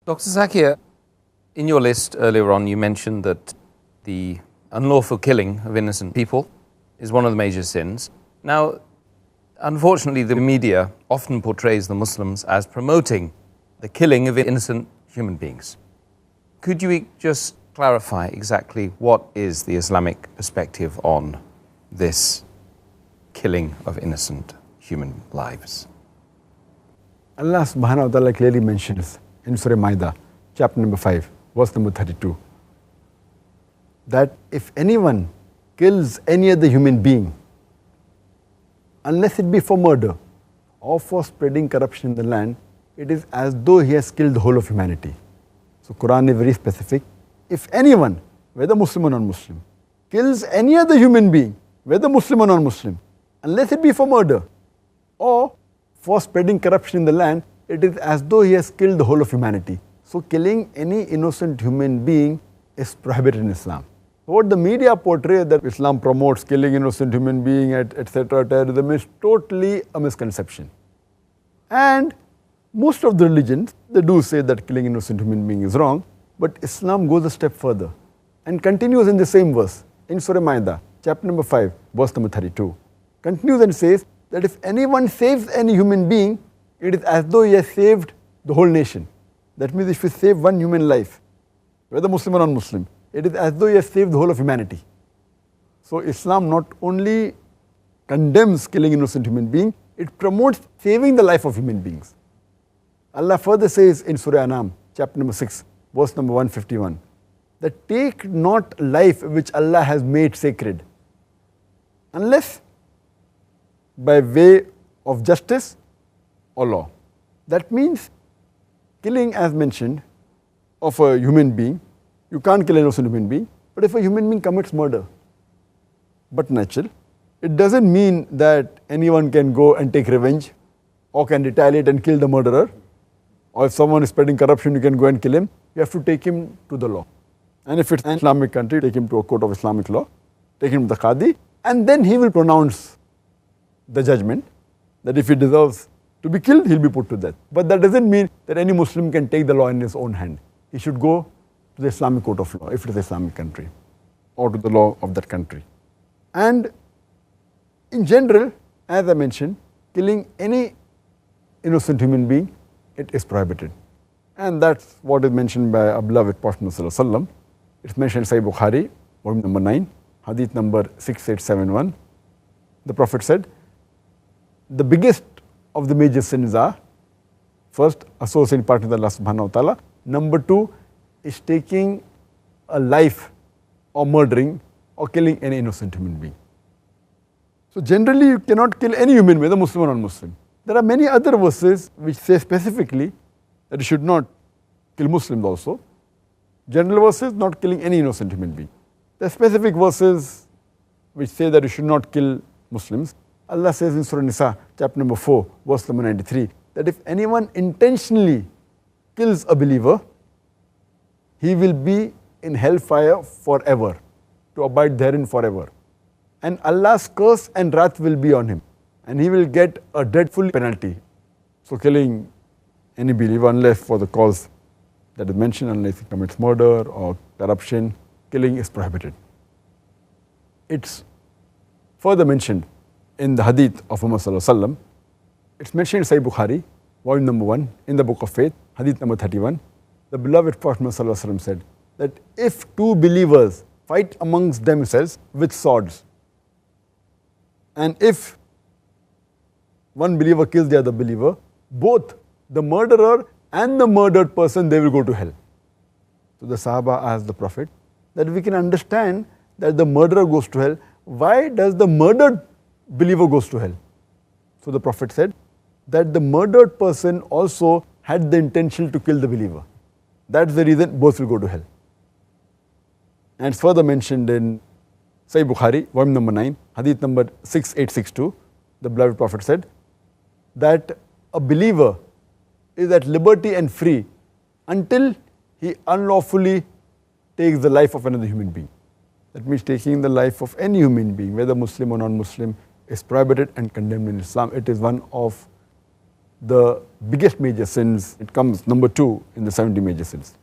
Dr. Zakir, in your list earlier on, you mentioned that the unlawful killing of innocent people is one of the major sins. Now, unfortunately, the media often portrays the Muslims as promoting the killing of innocent human beings. Could you just clarify exactly what is the Islamic perspective on this killing of innocent human lives? Allah subhanahu wa ta'ala clearly mentions in Surah Maida, chapter number 5, verse number 32, that if anyone kills any other human being, unless it be for murder or for spreading corruption in the land, it is as though he has killed the whole of humanity. So Quran is very specific. If anyone, whether Muslim or non-Muslim, kills any other human being, whether Muslim or non-Muslim, unless it be for murder or for spreading corruption in the land, it is as though he has killed the whole of humanity. So killing any innocent human being is prohibited in Islam. What the media portrays that Islam promotes killing innocent human being, etc., terrorism, is totally a misconception. And most of the religions, they do say that killing innocent human being is wrong, but Islam goes a step further and continues in the same verse in Surah Maida, chapter number 5, verse number 32. Continues and says that if anyone saves any human being, it is as though he has saved the whole nation. That means if you save one human life, whether Muslim or non-Muslim, it is as though he has saved the whole of humanity. So Islam not only condemns killing innocent human beings, it promotes saving the life of human beings. Allah further says in Surah Anam, chapter number 6, verse number 151, that take not life which Allah has made sacred, unless by way of justice or law. That means killing, as mentioned, of a human being, you can't kill an innocent human being, but if a human being commits murder, but natural, it doesn't mean that anyone can go and take revenge or can retaliate and kill the murderer, or if someone is spreading corruption, you can go and kill him. You have to take him to the law. And if it's an Islamic country, take him to a court of Islamic law, take him to the Qadi, and then he will pronounce the judgment that if he deserves to be killed, he'll be put to death. But that doesn't mean that any Muslim can take the law in his own hand. He should go to the Islamic court of law, if it is an Islamic country, or to the law of that country. And in general, as I mentioned, killing any innocent human being, it is prohibited. And that's what is mentioned by our beloved Prophet Muhammad. It's mentioned in Sahih Bukhari, volume number 9, hadith number 6871. The Prophet said, the biggest of the major sins are, first, associating partner with Allah subhanahu wa ta'ala. Number 2 is taking a life or murdering or killing any innocent human being. So generally you cannot kill any human, whether Muslim or non-Muslim. There are many other verses which say specifically that you should not kill Muslims also. General verses, not killing any innocent human being. There are specific verses which say that you should not kill Muslims. Allah says in Surah Nisa, chapter number 4, verse number 93, that if anyone intentionally kills a believer, he will be in hellfire forever, to abide therein forever. And Allah's curse and wrath will be on him, and he will get a dreadful penalty. So killing any believer, unless for the cause that is mentioned, unless he commits murder or corruption, killing is prohibited. It's further mentioned in the hadith of Muhammad sallallahu alaihi wasallam. It's mentioned in Sahih Bukhari, volume number 1, in the book of faith, hadith number 31. The beloved Prophet Muhammad sallallahu alaihi wasallam said that if two believers fight amongst themselves with swords, and if one believer kills the other believer, both the murderer and the murdered person, they will go to hell. So the Sahaba asked the Prophet that we can understand that the murderer goes to hell. Why does the murdered believer goes to hell? So the Prophet said that the murdered person also had the intention to kill the believer. That's the reason both will go to hell. And it's further mentioned in Sahih Bukhari, volume number 9, hadith number 6862. The beloved Prophet said that a believer is at liberty and free until he unlawfully takes the life of another human being. That means taking the life of any human being, whether Muslim or non-Muslim, is prohibited and condemned in Islam. It is one of the biggest major sins, it comes number 2 in the 70 major sins.